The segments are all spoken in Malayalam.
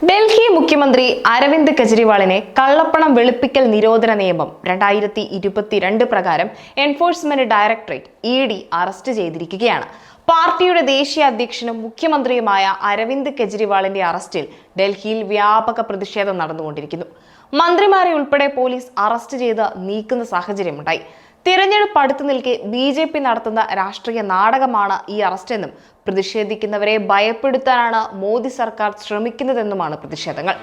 ഡൽഹി മുഖ്യമന്ത്രി അരവിന്ദ് കെജ്രിവാളിനെ കള്ളപ്പണം വെളുപ്പിക്കൽ നിരോധന നിയമം 2022 പ്രകാരം എൻഫോഴ്സ്മെന്റ് ഡയറക്ടറേറ്റ് (ED) അറസ്റ്റ് ചെയ്തിരിക്കുകയാണ്. പാർട്ടിയുടെ ദേശീയ അധ്യക്ഷനും മുഖ്യമന്ത്രിയുമായ അരവിന്ദ് കെജ്രിവാളിന്റെ അറസ്റ്റിൽ ഡൽഹിയിൽ വ്യാപക പ്രതിഷേധം നടന്നുകൊണ്ടിരിക്കുന്നു. മന്ത്രിമാരെ ഉൾപ്പെടെ പോലീസ് അറസ്റ്റ് ചെയ്ത് നീക്കുന്ന സാഹചര്യമുണ്ടായി. തിരഞ്ഞെടുപ്പ് അടുത്തു നിൽക്കെ BJP നടത്തുന്ന രാഷ്ട്രീയ നാടകമാണ് ഈ അറസ്റ്റെന്നും പ്രതിഷേധിക്കുന്നവരെ ഭയപ്പെടുത്താനാണ് മോദി സർക്കാർ ശ്രമിക്കുന്നതെന്നുമാണ് പ്രതിഷേധങ്ങൾ.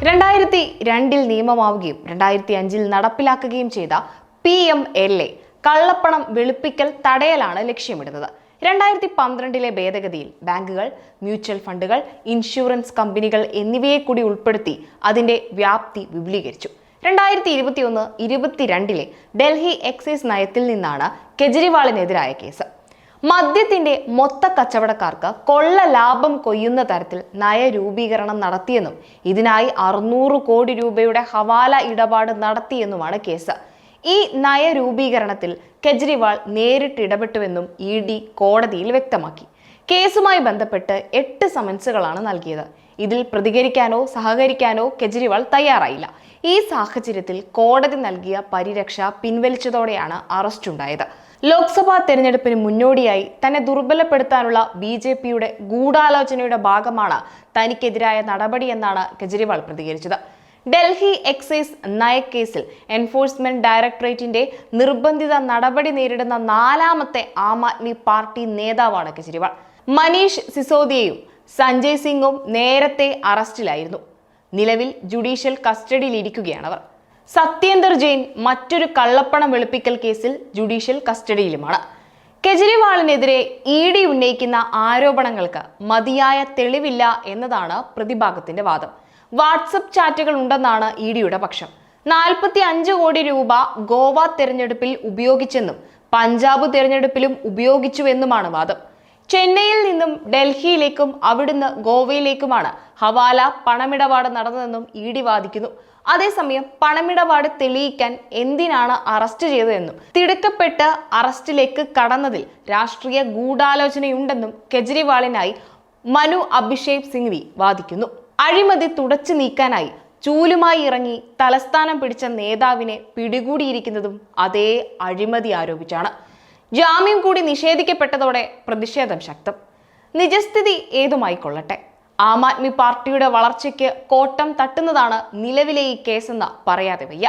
രണ്ടായിരത്തിൽ നിയമമാവുകയും 2005 നടപ്പിലാക്കുകയും ചെയ്ത PMLA കള്ളപ്പണം വെളുപ്പിക്കൽ തടയലാണ് ലക്ഷ്യമിടുന്നത്. 2012 ഭേദഗതിയിൽ ബാങ്കുകൾ, മ്യൂച്വൽ ഫണ്ടുകൾ, ഇൻഷുറൻസ് കമ്പനികൾ എന്നിവയെ കൂടി ഉൾപ്പെടുത്തി അതിന്റെ വ്യാപ്തി വിപുലീകരിച്ചു. 2021-22 ഡൽഹി എക്സൈസ് നയത്തിൽ നിന്നാണ് കെജ്രിവാളിനെതിരായ കേസ്. മദ്യത്തിന്റെ മൊത്ത കച്ചവടക്കാർക്ക് കൊള്ള ലാഭം കൊയ്യുന്ന തരത്തിൽ നയരൂപീകരണം നടത്തിയെന്നും ഇതിനായി 600 കോടി രൂപയുടെ ഹവാല ഇടപാട് നടത്തിയെന്നുമാണ് കേസ്. ഈ നയരൂപീകരണത്തിൽ കെജ്രിവാൾ നേരിട്ട് ഇടപെട്ടുവെന്നും ED കോടതിയിൽ വ്യക്തമാക്കി. കേസുമായി ബന്ധപ്പെട്ട് 8 സമൻസുകളാണ് നൽകിയത്. ഇതിൽ പ്രതികരിക്കാനോ സഹകരിക്കാനോ കെജ്രിവാൾ തയ്യാറായില്ല. ഈ സാഹചര്യത്തിൽ കോടതി നൽകിയ പരിരക്ഷ പിൻവലിച്ചതോടെയാണ് അറസ്റ്റ് ഉണ്ടായത്. ലോക്സഭാ തെരഞ്ഞെടുപ്പിന് മുന്നോടിയായി തന്നെ ദുർബലപ്പെടുത്താനുള്ള BJPയുടെ ഗൂഢാലോചനയുടെ ഭാഗമാണ് തനിക്കെതിരായ നടപടിയെന്നാണ് കെജ്രിവാൾ പ്രതികരിച്ചത്. ഡൽഹി എക്സൈസ് നയക്കേസിൽ എൻഫോഴ്സ്മെന്റ് ഡയറക്ടറേറ്റിന്റെ നിർബന്ധിത നടപടി നേരിടുന്ന 4ാമത്തെ ആം ആദ്മി പാർട്ടി നേതാവാണ് കെജ്രിവാൾ. മനീഷ് സിസോദിയയും സഞ്ജയ് സിംഗും നേരത്തെ അറസ്റ്റിലായിരുന്നു. നിലവിൽ ജുഡീഷ്യൽ കസ്റ്റഡിയിലിരിക്കുകയാണവർ. സത്യേന്ദർ ജെയിൻ മറ്റൊരു കള്ളപ്പണം വെളുപ്പിക്കൽ കേസിൽ ജുഡീഷ്യൽ കസ്റ്റഡിയിലുമാണ്. കെജ്രിവാളിനെതിരെ ED ഉന്നയിക്കുന്ന ആരോപണങ്ങൾക്ക് മതിയായ തെളിവില്ല എന്നതാണ് പ്രതിഭാഗത്തിന്റെ വാദം. വാട്സപ്പ് ചാറ്റുകൾ ഉണ്ടെന്നാണ് EDയുടെ പക്ഷം. 45 കോടി രൂപ ഗോവ തെരഞ്ഞെടുപ്പിൽ ഉപയോഗിച്ചെന്നും പഞ്ചാബ് തെരഞ്ഞെടുപ്പിലും ഉപയോഗിച്ചുവെന്നുമാണ് വാദം. ചെന്നൈയിൽ നിന്നും ഡൽഹിയിലേക്കും അവിടുന്ന് ഗോവയിലേക്കുമാണ് ഹവാല പണമിടപാട് നടന്നതെന്നും ED വാദിക്കുന്നു. അതേസമയം പണമിടപാട് തെളിയിക്കാൻ എന്തിനാണ് അറസ്റ്റ് ചെയ്തതെന്നും തിടുക്കപ്പെട്ട് അറസ്റ്റിലേക്ക് കടന്നതിൽ രാഷ്ട്രീയ ഗൂഢാലോചനയുണ്ടെന്നും കെജ്രിവാളിനായി മനു അഭിഷേക് സിംഗ്വി വാദിക്കുന്നു. അഴിമതി തുടച്ചു നീക്കാനായി ചൂലുമായി ഇറങ്ങി തലസ്ഥാനം പിടിച്ച നേതാവിനെ പിടികൂടിയിരിക്കുന്നതും അതേ അഴിമതി ആരോപിച്ചാണ്. ജാമ്യം കൂടി നിഷേധിക്കപ്പെട്ടതോടെ പ്രതിഷേധം ശക്തം. നിജസ്ഥിതി ഏതുമായിക്കൊള്ളട്ടെ, ആം ആദ്മി പാർട്ടിയുടെ വളർച്ചയ്ക്ക് കോട്ടം തട്ടുന്നതാണ് നിലവിലെ ഈ കേസെന്ന് പറയാതെ വയ്യ.